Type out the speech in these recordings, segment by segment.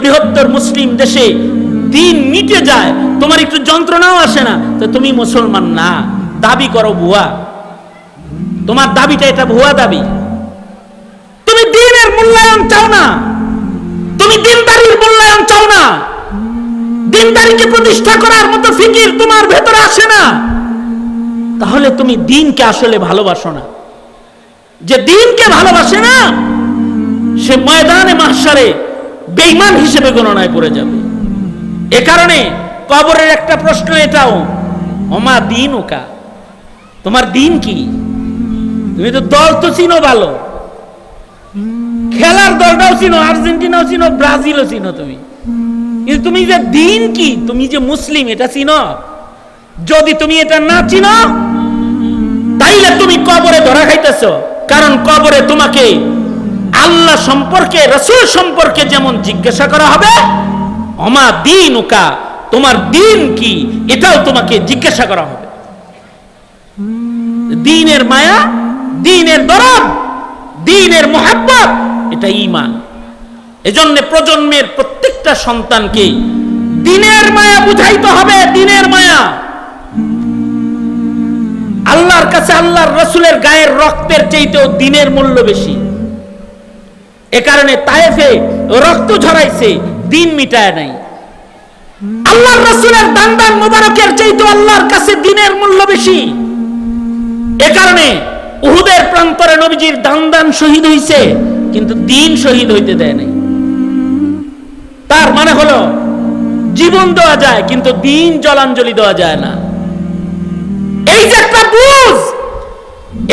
বৃহত্তর মুসলিম দেশে দিন মিটে যায়, তোমার একটু যন্ত্রণাও আসে না, তো তুমি মুসলমান না। দাবি করো ভুয়া, তোমার দাবিটা এটা ভুয়া দাবি। তুমি দ্বীনের মূল্যায়ন চাও না, তুমি দ্বীনদারির মূল্যায়ন চাও না, দ্বীনদারিকে প্রতিষ্ঠা করার মতো ফিকির তোমার ভেতরে আসে না, তাহলে তুমি দ্বীনকে আসলে ভালোবাসো না। যে দ্বীনকে ভালোবাসে না সে ময়দানে মাহশারে বেঈমান হিসেবে গণনায় পড়ে যাবে। এ কারণে কবরের একটা প্রশ্ন এটাও, ওমা দীনুকা, তোমার দ্বীন কি? তুমি তো দল তো চিনো ভালো, খেলার দলটাও চিনো, আর্জেন্টিনাও চিনো, ব্রাজিলও চিনো তুমি, কিন্তু তুমি যে দ্বীন কি, তুমি যে মুসলিম এটা চিনো? যদি তুমি এটা না চিনো তাইলে তুমি কবরে ধরা খাইতেছো। কারণ কবরে তোমাকে আল্লাহ সম্পর্কে, রাসূল সম্পর্কে যেমন জিজ্ঞাসা করা হবে, ওমা দীনুকা, তোমার দ্বীন কি, এটাও তোমাকে জিজ্ঞাসা করা হবে। দ্বীনের মায়া, দ্বীনের দরদ, দ্বীনের মুহাব্বত, এটা ঈমান। এজন্য প্রজন্মের প্রত্যেকটা সন্তানকে দ্বীনের মায়া বুঝাইতে হবে, দ্বীনের মায়া। আল্লাহর কাছে আল্লাহর রাসূলের গায়ের রক্তের চাইতেও দ্বীনের মূল্য বেশি। এ কারণে তায়েফে রক্ত ঝরাইছে, দ্বীন মিটায় নাই। আল্লাহর রাসূলের দান মুবারকের চাইতেও আল্লাহর কাছে দ্বীনের মূল্য বেশি। এ কারণে উহুদের প্রান্তরে নবীজির দান শহীদ হইছে, কিন্তু দ্বীন শহীদ হইতে দেয় নাই। তার মানে হলো জীবন দেওয়া যায় কিন্তু দ্বীন জলাঞ্জলি দেওয়া যায় না। এই যে একটা বুঝ,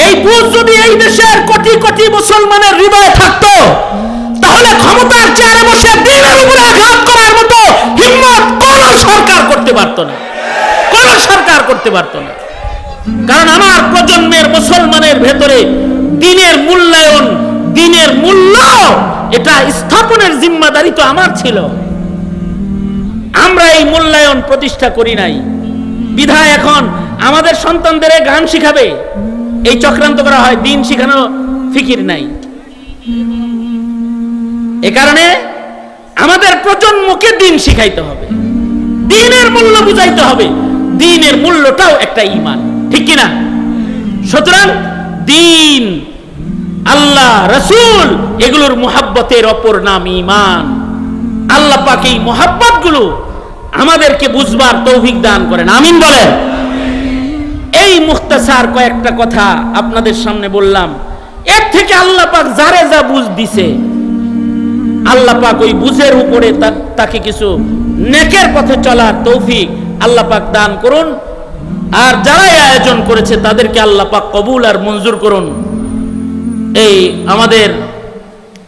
এই বুঝ যদি এই দেশের কোটি কোটি মুসলমানের হৃদয়ে থাকতো, তাহলে ক্ষমতার চেয়ারে বসে দ্বীনের উপরে আঘাত করার মতো হিম্মত কোন সরকার করতে পারতো না, কোন সরকার করতে পারতো না। কারণ আমার প্রজন্মের মুসলমানের ভেতরে দ্বীনের মূল্যায়ন, দ্বীনের মূল্য, এটা স্থাপনের জিম্মাদারি তো আমার ছিল। আমরা এই মূল্যায়ন প্রতিষ্ঠা করি নাই বিধায় এখন আমাদের সন্তানদের গান শিখাবে, এই চক্রান্ত করা হয়, দ্বীন শিখানো ফিকির নাই। এ কারণে আমাদের প্রজন্মকে দ্বীন শিখাইতে হবে, দ্বীনের মূল্য বুঝাইতে হবে। দ্বীনের মূল্যটাও একটা ঈমান, ঠিক কিনা? সুতরাং দ্বীন, আল্লাহ, রাসূল, এগুলোর মুহাব্বতের অপর নাম ঈমান। আল্লাহ পাক এই মুহাব্বত গুলো আমাদেরকে বুঝবার তৌফিক দান করেন, আমিন বলেন। এই মুখতাসার কয়েকটা কথা আপনাদের সামনে বললাম। এর থেকে আল্লাহ পাক যারে যা বুঝ দিছে, আল্লাহ পাক ওই বুঝের উপরে তাকে কিছু নেকের পথে চলার তৌফিক আল্লাহ পাক দান করুন। আর যারাই আয়োজন করেছে তাদেরকে আল্লাহ পাক কবুল আর মঞ্জুর করুন। এই আমাদের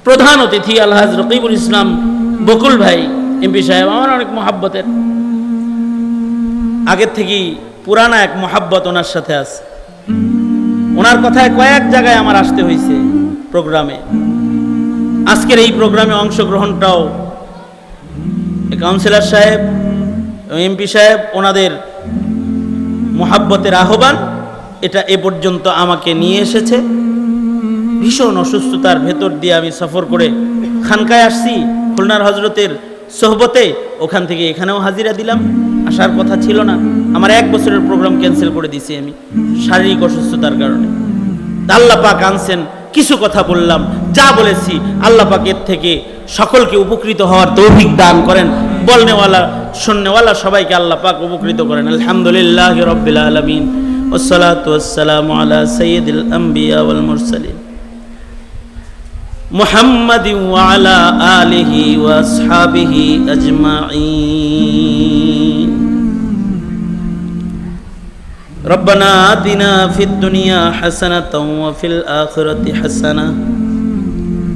প্রধান অতিথি আলহাজ রকিবুল ইসলাম বকুল ভাই এমপি সাহেব, আমার অনেক মহাব্বতের, আগের থেকেই পুরানা এক মহাব্বত ওনার সাথে আছে। ওনার কথায় কয়েক জায়গায় আমার আসতে হয়েছে প্রোগ্রামে। আজকের এই প্রোগ্রামে অংশগ্রহণটাও কাউন্সিলর সাহেব, এমপি সাহেব, ওনাদের মহাব্বতের আহ্বান, এটা এ পর্যন্ত আমাকে নিয়ে এসেছে। ভীষণ অসুস্থতার ভেতর দিয়ে আমি সফর করে খানকায় আসছি, খুলনার হজরতের সোহবতে, ওখান থেকে এখানেও হাজিরা দিলাম। আসার কথা ছিল না, আমার 1 বছরের প্রোগ্রাম ক্যান্সেল করে দিয়েছি আমি শারীরিক অসুস্থতার কারণে। আল্লাহ পাক আনছেন, কিছু কথা বললাম, যা বলেছি আল্লাহ পাক এর থেকে সকলকে উপকৃত হওয়ার তৌফিক দান করেন। বলনেওয়ালা শুননেওয়ালা সবাইকে আল্লাহ পাক উপকৃত করেন। আলহামদুলিল্লাহি রাব্বিল আলামিন, ওয়াসসালাতু ওয়াসসালামু আলা সাইয়্যিদিল আমবিয়া ওয়াল মুরসালিন মুহাম্মাদিন ওয়া আলা আলিহি ওয়া আসহাবিহি আজমাইন। রব্বানা আতিনা ফিদ দুনিয়া হাসানাতাও ওয়া ফিল আখিরাতি হাসানাহ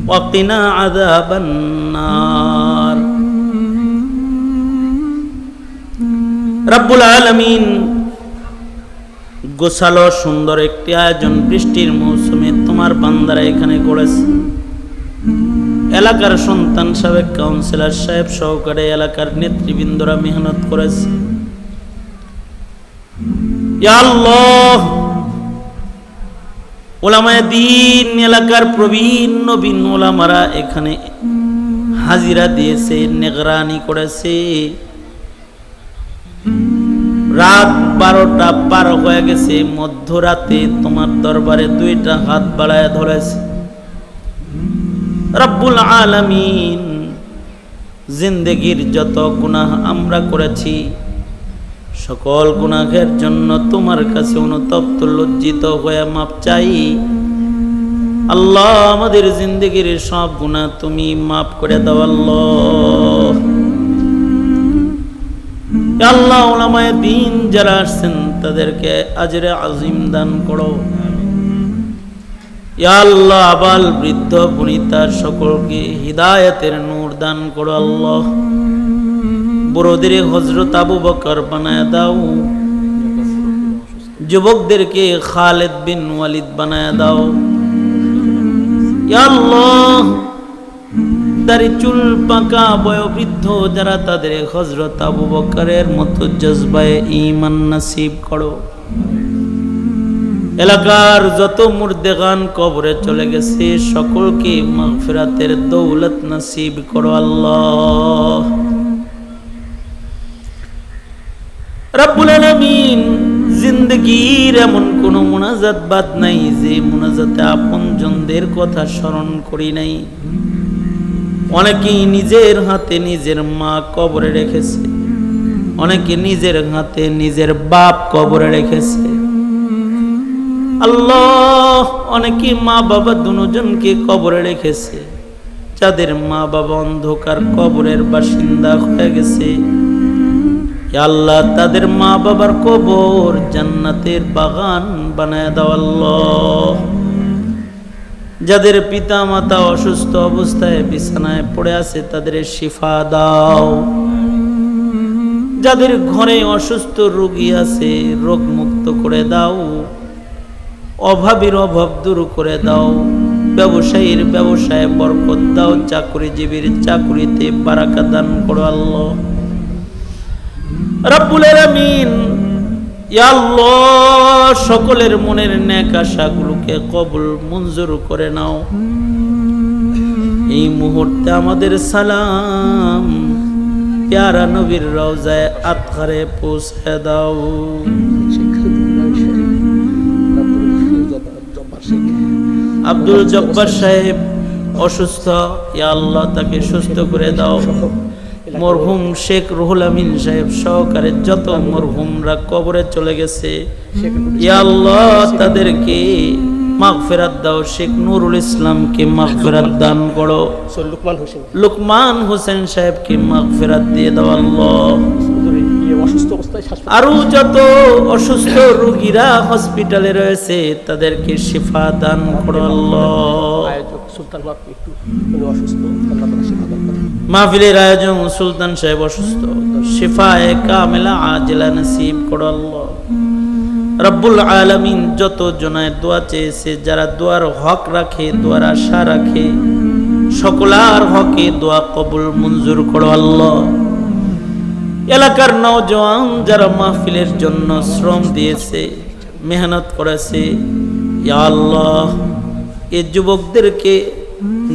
ওয়া কিনা আযাবান নার। রব্বুল আলামিন গোছালো সুন্দর একটি আয়োজন বৃষ্টির মৌসুমে তোমার বান্দারা এখানে করেছে। এলাকার সন্তান, সাবেক কাউন্সিলর সাহেব সহকারে এলাকার নেতৃবৃন্দরা মেহনত করেছে। ইয়া আল্লাহ, উলামায়ে দ্বীন, এলাকার প্রবীণ নবীন উলামারা এখানে হাজিরা দিয়েছে, নিগরানি করেছে। রাত 12টা পার হয়ে গেছে, মধ্যরাতে তোমার দরবারে 2টা হাত বাড়ায় ধরেছে। রব্বুল আলামিন, জিন্দেগির যত গুনাহ আমরা করেছি, সকল গুনাহের জন্য তোমার কাছে অনুতপ্ত লজ্জিত হয়ে মাপ চাই। আল্লাহ, আমাদের জিন্দেগির সব গুনাহ তুমি মাফ করে দাও আল্লাহ। আল্লাহ, উলামায়ে দ্বীন যারা আসছেন তাদেরকে আজরে আজিম দান করো। ইয়া আল্লাহ, আবাল বৃদ্ধ বনিতা সকলকে হিদায়াতের নূর দান করো আল্লাহ। বুড়োদের হযরত আবু বকর বানায় দাও, যুবকদেরকে খালিদ বিন ওয়ালিদ বানায় দাও। ইয়া আল্লাহ, দাড়ি চুল পাকা বয়োবৃদ্ধ যারা, তাদের হযরত আবু বকরের মতো জজবায়ে ঈমান নসিব করো। এলাকার যত মুর্দেগান কবরে চলে গেছে সকলকে মাগফিরাতের দৌলত নসিব করো আল্লাহ। রব্বুল আলামিন, জিন্দেগির এমন কোন মুনাজাত বাদ নাই যে মুনাজাতে আপনজনদের কথা স্মরণ করি নাই। অনেকেই নিজের হাতে নিজের মা কবরে রেখেছে, অনেকে নিজের হাতে নিজের বাপ কবরে রেখেছে। আল্লাহ, অনেকে মা বাবা দুজনকে কবরে রেখেছে। যাদের মা বাবা অন্ধকার কবরের বাসিন্দা হয়ে গেছে, আল্লাহ তাদের মা বাবার কবর জান্নাতের বাগান বানায় দাও আল্লাহ। যাদের পিতা মাতা অসুস্থ অবস্থায় বিছানায় পড়ে আছে তাদের শিফা দাও। যাদের ঘরে অসুস্থ রোগী আছে রোগ মুক্ত করে দাও। অভাবীর অভাব দূর করে দাও। ব্যবসায়ীর ব্যবসায়ে বরকত দাও। চাকরিজীবীর চাকরিতে বারাকা দান করো আল্লাহ। রব্বুল আলামিন, ইয়া আল্লাহ, সকলের মনের নেক আশাগুলোকে কবুল মঞ্জুর করে নাও। এই মুহূর্তে আমাদের সালাম প্যারা নবীর রওজায়ে আতহারে পৌঁছে দাও। আব্দুল জব্বার সাহেব অসুস্থ, ইয়া আল্লাহ তাকে সুস্থ করে দাও। মরহুম শেখ রুহুল আমিন সাহেব সহকারে যত মরহুমরা কবরে চলে গেছে, ইয়া আল্লাহ তাদেরকে মাগফিরাত দাও। শেখ নুরুল ইসলামকে মাগফিরাত দান করো। লুকমান হোসেন সাহেবকে মাগফিরাত দিয়ে দাও আল্লাহ। আরো যত অসুস্থ রোগীরা হসপিটালে রয়েছে তাদেরকে শিফা দান করো আল্লাহ। মাহফিলের আয়োজন সুলতান সাহেব অসুস্থ, শিফায়ে কামিলা আজিলা নসিব করো আল্লাহ। রব্বুল আলামিন, যত জনায় দোয়া চেয়েছে, যারা দোয়ার হক রাখে, দোয়ার আশা রাখে, সকলার হকে দোয়া কবুল মঞ্জুর করো আল্লাহ। এলাকার নওজওয়ান যারা মাহফিলের জন্য শ্রম দিয়েছে, মেহনত করেছে, ইয়া আল্লাহ এই যুবকদেরকে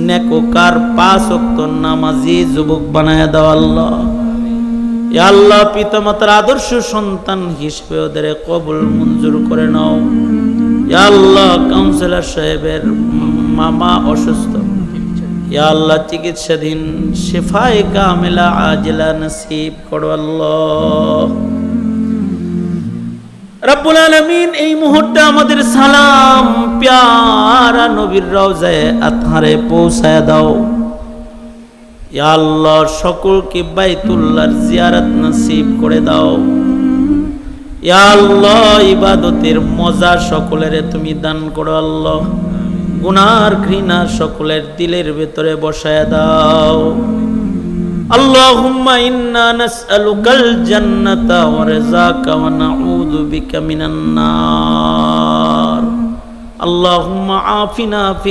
নেককার 5 ওয়াক্ত নামাজি যুবক বানায় দাও আল্লাহ। ইয়া আল্লাহ, পিতামাতার আদর্শ সন্তান হিসেবে ওদের কবুল মঞ্জুর করে নাও। ইয়া আল্লাহ, কাউন্সিলর সাহেবের মামা অসুস্থ, ইয়া আল্লাহ চিকিৎসাধীন, শিফায়ে কামিলা আজিলা নসিব করো আল্লাহ। রব্বুল আলামিন, এই মুহূর্তে আমাদের সালাম প্যারা নবীর রওজায়ে আতহারে পৌঁছায় দাও। ইয়া আল্লাহ, সকলকে বাইতুল্লাহর জিয়ারত নসিব করে দাও। ইয়া আল্লাহ, ইবাদতের মজা সকলের তুমি দান করো আল্লাহ। গুনার ঘৃণা সকলের দিলের ভেতরে বসায় দাও। আল্লাহুম্মা ইন্না নাসআলুকাল জান্নাতা ওয়া রিযাকা ওয়া নাউযু বিকা মিনান নার। আল্লাহুম্মা আফিনা ফি